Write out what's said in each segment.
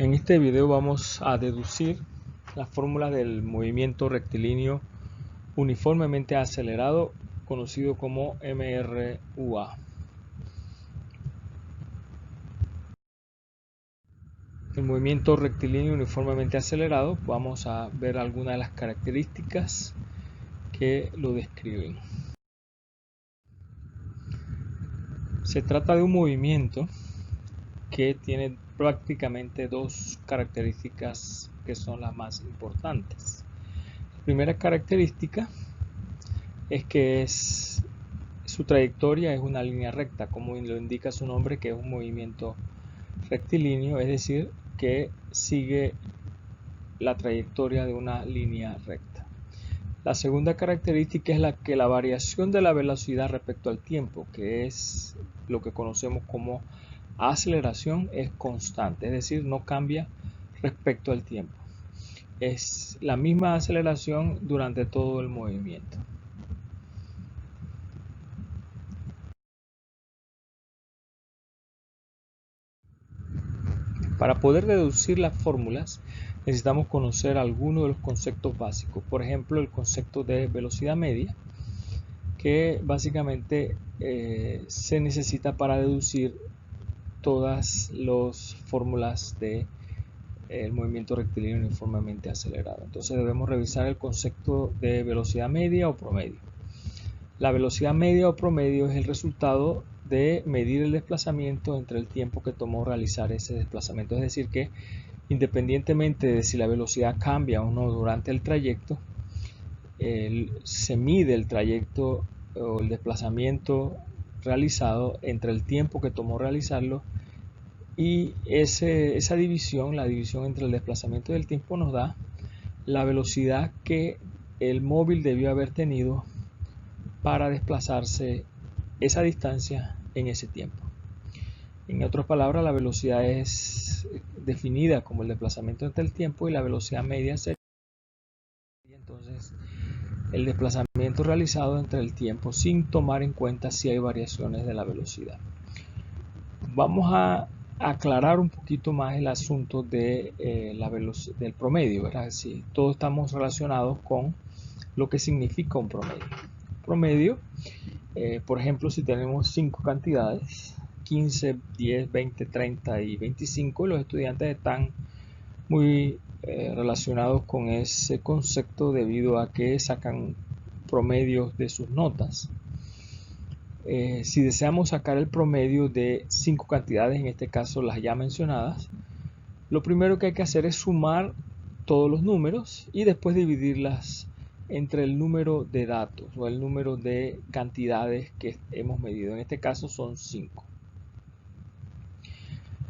En este video vamos a deducir la fórmula del movimiento rectilíneo uniformemente acelerado, conocido como MRUA. El movimiento rectilíneo uniformemente acelerado, vamos a ver algunas de las características que lo describen. Se trata de un movimiento que tiene prácticamente dos características que son las más importantes. La primera característica es que su trayectoria es una línea recta, como lo indica su nombre, que es un movimiento rectilíneo, es decir, que sigue la trayectoria de una línea recta. La segunda característica es la variación de la velocidad respecto al tiempo, que es lo que conocemos como aceleración, es constante, es decir, no cambia respecto al tiempo. Es la misma aceleración durante todo el movimiento. Para poder deducir las fórmulas necesitamos conocer algunos de los conceptos básicos. Por ejemplo, el concepto de velocidad media, que básicamente se necesita para deducir todas las fórmulas del movimiento rectilíneo uniformemente acelerado. Entonces debemos revisar el concepto de velocidad media o promedio. La velocidad media o promedio es el resultado de medir el desplazamiento entre el tiempo que tomó realizar ese desplazamiento. Es decir que independientemente de si la velocidad cambia o no durante el trayecto, se mide el trayecto o el desplazamiento realizado entre el tiempo que tomó realizarlo, y esa división, la división entre el desplazamiento y el tiempo, nos da la velocidad que el móvil debió haber tenido para desplazarse esa distancia en ese tiempo. En otras palabras, la velocidad es definida como el desplazamiento entre el tiempo, y la velocidad media sería entonces el desplazamiento realizado entre el tiempo sin tomar en cuenta si hay variaciones de la velocidad. Vamos a aclarar un poquito más el asunto de del promedio, ¿verdad? Sí, todos estamos relacionados con lo que significa un promedio. Promedio, por ejemplo, si tenemos 5 cantidades, 15, 10, 20, 30 y 25, los estudiantes están muy relacionados con ese concepto debido a que sacan promedios de sus notas. Si deseamos sacar el promedio de 5 cantidades, en este caso las ya mencionadas, lo primero que hay que hacer es sumar todos los números y después dividirlas entre el número de datos o el número de cantidades que hemos medido. En este caso son 5.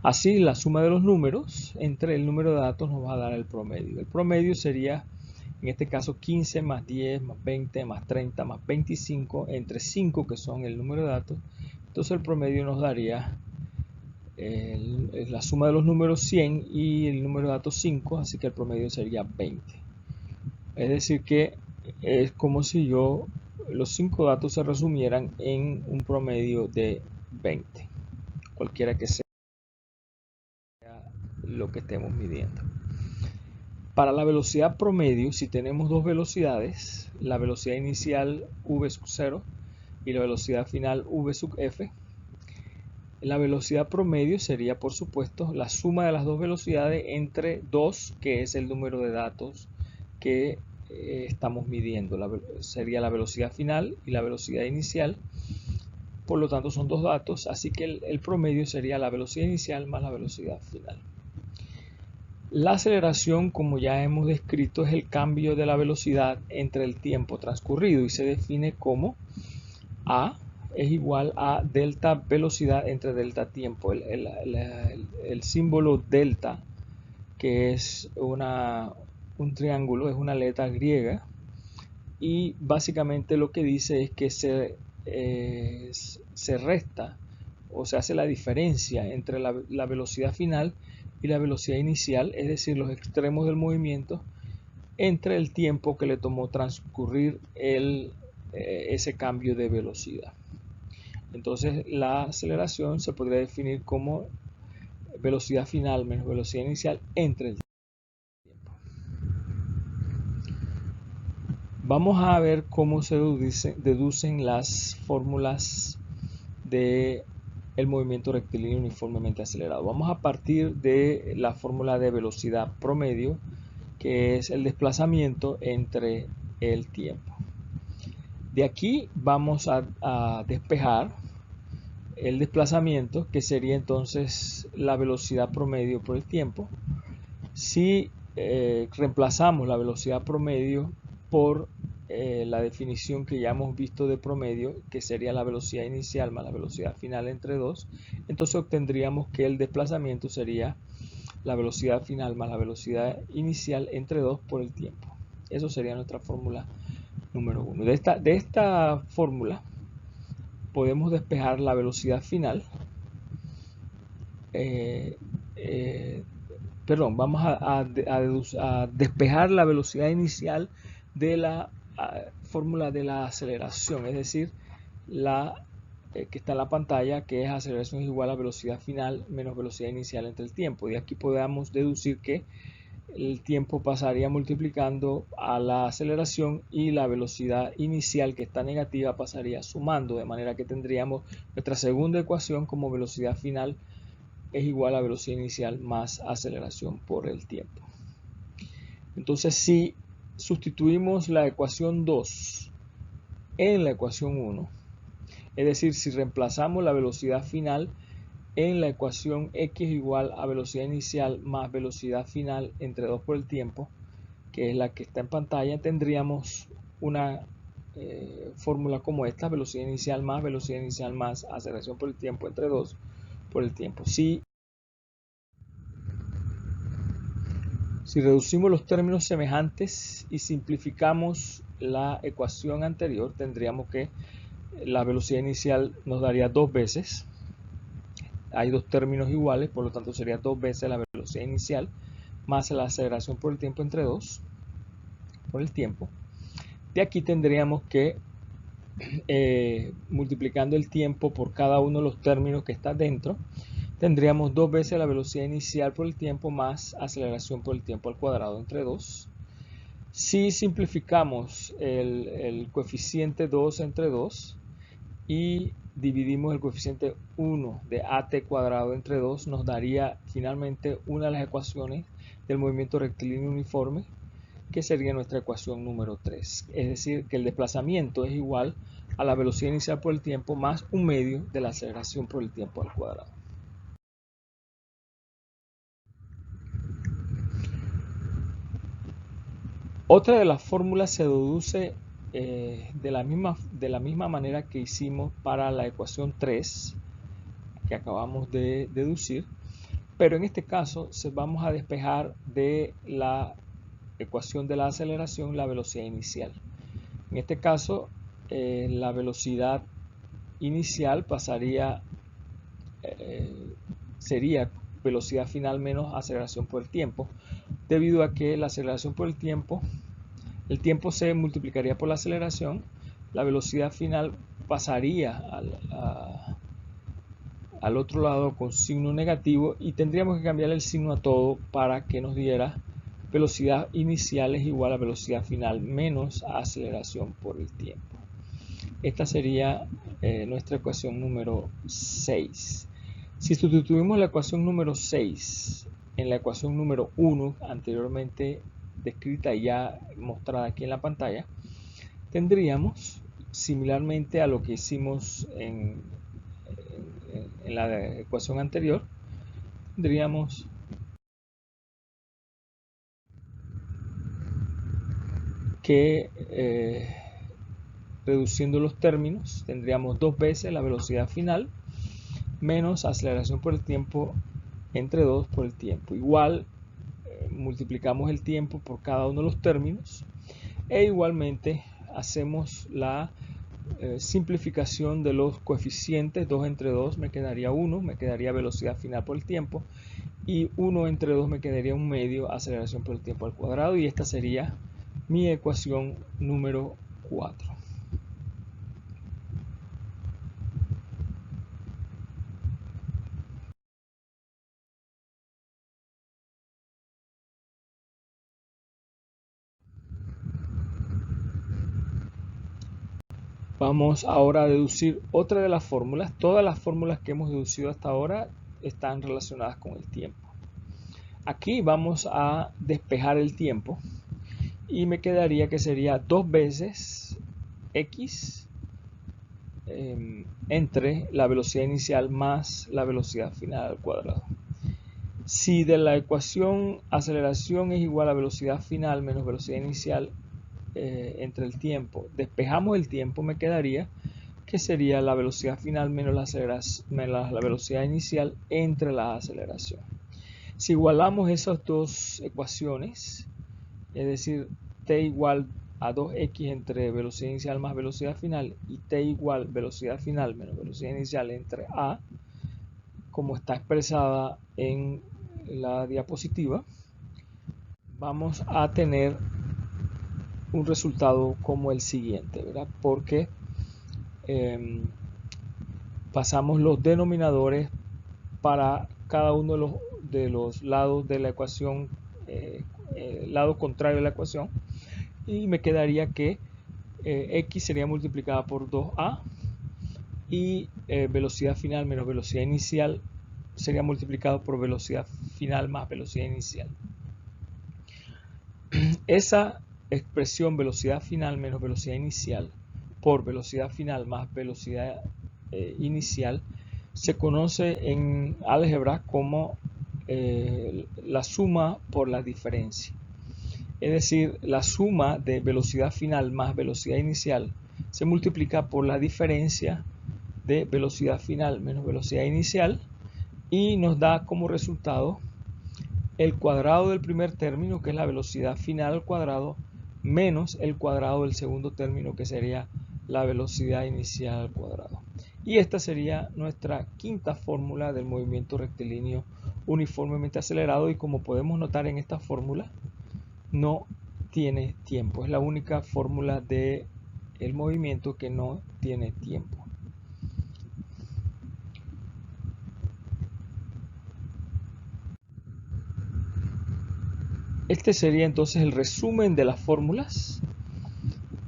Así, la suma de los números entre el número de datos nos va a dar el promedio. El promedio sería, en este caso, 15 más 10 más 20 más 30 más 25 entre 5, que son el número de datos. Entonces el promedio nos daría la suma de los números 100 y el número de datos 5, así que el promedio sería 20. Es decir que es como si los 5 datos se resumieran en un promedio de 20, cualquiera que sea lo que estemos midiendo. Para la velocidad promedio, si tenemos dos velocidades, la velocidad inicial v sub 0 y la velocidad final v sub f, la velocidad promedio sería, por supuesto, la suma de las dos velocidades entre 2, que es el número de datos que estamos midiendo. Sería la velocidad final y la velocidad inicial. Por lo tanto, son dos datos, así que el promedio sería la velocidad inicial más la velocidad final. La aceleración, como ya hemos descrito, es el cambio de la velocidad entre el tiempo transcurrido y se define como A es igual a delta velocidad entre delta tiempo. El símbolo delta, que es un triángulo, es una letra griega, y básicamente lo que dice es que se resta o se hace la diferencia entre la velocidad final y la velocidad inicial, es decir, los extremos del movimiento, entre el tiempo que le tomó transcurrir ese cambio de velocidad. Entonces la aceleración se podría definir como velocidad final menos velocidad inicial entre el tiempo. Vamos a ver cómo se deducen las fórmulas de el movimiento rectilíneo uniformemente acelerado. Vamos a partir de la fórmula de velocidad promedio, que es el desplazamiento entre el tiempo. De aquí vamos a despejar el desplazamiento, que sería entonces la velocidad promedio por el tiempo. Si reemplazamos la velocidad promedio por la definición que ya hemos visto de promedio, que sería la velocidad inicial más la velocidad final entre 2, entonces obtendríamos que el desplazamiento sería la velocidad final más la velocidad inicial entre 2 por el tiempo. Eso sería nuestra fórmula número 1. De esta fórmula podemos despejar la velocidad final. Vamos a despejar la velocidad inicial de la fórmula de la aceleración, es decir, la que está en la pantalla, que es aceleración es igual a velocidad final menos velocidad inicial entre el tiempo. De aquí podemos deducir que el tiempo pasaría multiplicando a la aceleración y la velocidad inicial, que está negativa, pasaría sumando, de manera que tendríamos nuestra segunda ecuación como velocidad final es igual a velocidad inicial más aceleración por el tiempo. Entonces, si sustituimos la ecuación 2 en la ecuación 1, es decir, si reemplazamos la velocidad final en la ecuación x igual a velocidad inicial más velocidad final entre 2 por el tiempo, que es la que está en pantalla, tendríamos una fórmula como esta: velocidad inicial más aceleración por el tiempo entre 2 por el tiempo. Si reducimos los términos semejantes y simplificamos la ecuación anterior, tendríamos que la velocidad inicial nos daría 2 veces. Hay dos términos iguales, por lo tanto sería 2 veces la velocidad inicial más la aceleración por el tiempo entre 2 por el tiempo. De aquí tendríamos que multiplicando el tiempo por cada uno de los términos que está dentro, tendríamos 2 veces la velocidad inicial por el tiempo más aceleración por el tiempo al cuadrado entre 2. Si simplificamos el coeficiente 2 entre 2 y dividimos el coeficiente 1 de at cuadrado entre 2, nos daría finalmente una de las ecuaciones del movimiento rectilíneo uniforme, que sería nuestra ecuación número 3. Es decir, que el desplazamiento es igual a la velocidad inicial por el tiempo más un medio de la aceleración por el tiempo al cuadrado. Otra de las fórmulas se deduce de la misma manera que hicimos para la ecuación 3 que acabamos de deducir, pero en este caso vamos a despejar de la ecuación de la aceleración la velocidad inicial. En este caso la velocidad inicial sería velocidad final menos aceleración por el tiempo, debido a que la aceleración por el tiempo se multiplicaría por la aceleración, la velocidad final pasaría al otro lado con signo negativo y tendríamos que cambiar el signo a todo para que nos diera velocidad inicial es igual a velocidad final menos aceleración por el tiempo. Esta sería nuestra ecuación número 6. Si sustituimos la ecuación número 6 en la ecuación número 1 anteriormente descrita y ya mostrada aquí en la pantalla, tendríamos, similarmente a lo que hicimos en la ecuación anterior, tendríamos que reduciendo los términos, tendríamos 2 veces la velocidad final menos aceleración por el tiempo entre 2 por el tiempo. Igual multiplicamos el tiempo por cada uno de los términos e igualmente hacemos la simplificación de los coeficientes. 2 entre 2 me quedaría 1, me quedaría velocidad final por el tiempo, y 1 entre 2 me quedaría un medio aceleración por el tiempo al cuadrado, y esta sería mi ecuación número 4. Vamos ahora a deducir otra de las fórmulas. Todas las fórmulas que hemos deducido hasta ahora están relacionadas con el tiempo. Aquí vamos a despejar el tiempo y me quedaría que sería 2 veces x entre la velocidad inicial más la velocidad final al cuadrado. Si de la ecuación aceleración es igual a velocidad final menos velocidad inicial entre el tiempo, despejamos el tiempo, me quedaría que sería la velocidad final menos la velocidad inicial entre la aceleración. Si igualamos esas dos ecuaciones, es decir, t igual a 2x entre velocidad inicial más velocidad final y t igual velocidad final menos velocidad inicial entre a, como está expresada en la diapositiva, vamos a tener un resultado como el siguiente, ¿verdad? Porque pasamos los denominadores para cada uno de los lados de la ecuación, lado contrario de la ecuación, y me quedaría que x sería multiplicada por 2a y velocidad final menos velocidad inicial sería multiplicado por velocidad final más velocidad inicial. Esa expresión velocidad final menos velocidad inicial por velocidad final más velocidad inicial se conoce en álgebra como la suma por la diferencia. Es decir, la suma de velocidad final más velocidad inicial se multiplica por la diferencia de velocidad final menos velocidad inicial y nos da como resultado el cuadrado del primer término, que es la velocidad final al cuadrado, menos el cuadrado del segundo término, que sería la velocidad inicial al cuadrado. Y esta sería nuestra quinta fórmula del movimiento rectilíneo uniformemente acelerado, y como podemos notar en esta fórmula no tiene tiempo. Es la única fórmula del movimiento que no tiene tiempo. Este sería entonces el resumen de las fórmulas,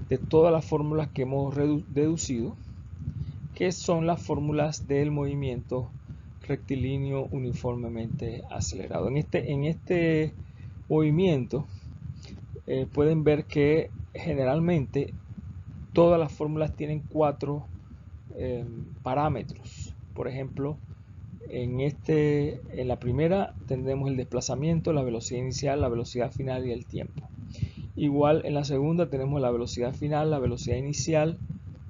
de todas las fórmulas que hemos deducido, que son las fórmulas del movimiento rectilíneo uniformemente acelerado. En este movimiento pueden ver que generalmente todas las fórmulas tienen 4 parámetros. Por ejemplo, en la primera tendremos el desplazamiento, la velocidad inicial, la velocidad final y el tiempo. Igual en la segunda tenemos la velocidad final, la velocidad inicial,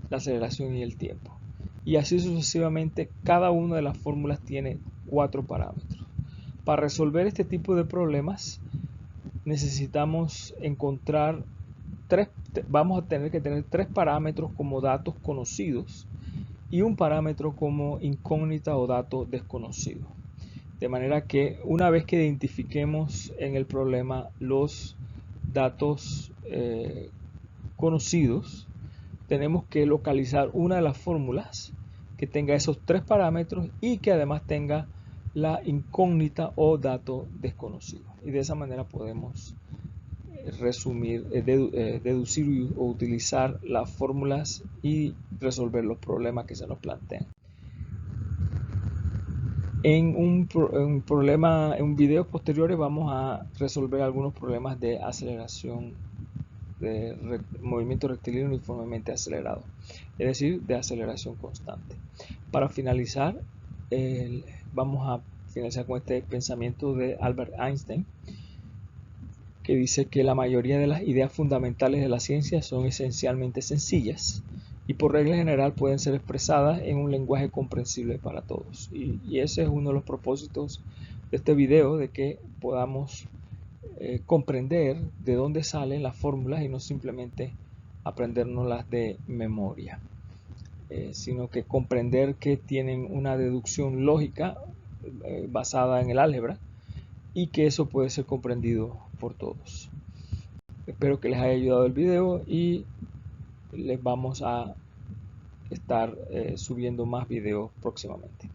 la aceleración y el tiempo. Y así sucesivamente, cada una de las fórmulas tiene 4 parámetros. Para resolver este tipo de problemas necesitamos encontrar vamos a tener que tener 3 parámetros como datos conocidos y un parámetro como incógnita o dato desconocido. De manera que una vez que identifiquemos en el problema los datos conocidos, tenemos que localizar una de las fórmulas que tenga esos 3 parámetros y que además tenga la incógnita o dato desconocido. Y de esa manera podemos deducir o utilizar las fórmulas y resolver los problemas que se nos plantean. En un video posteriores vamos a resolver algunos problemas de aceleración de movimiento rectilíneo uniformemente acelerado, es decir, de aceleración constante. Para finalizar, vamos a finalizar con este pensamiento de Albert Einstein, que dice que la mayoría de las ideas fundamentales de la ciencia son esencialmente sencillas y por regla general pueden ser expresadas en un lenguaje comprensible para todos. Y ese es uno de los propósitos de este video, de que podamos comprender de dónde salen las fórmulas y no simplemente aprendernoslas de memoria, sino que comprender que tienen una deducción lógica basada en el álgebra y que eso puede ser comprendido por todos. Espero que les haya ayudado el video y les vamos a estar subiendo más videos próximamente.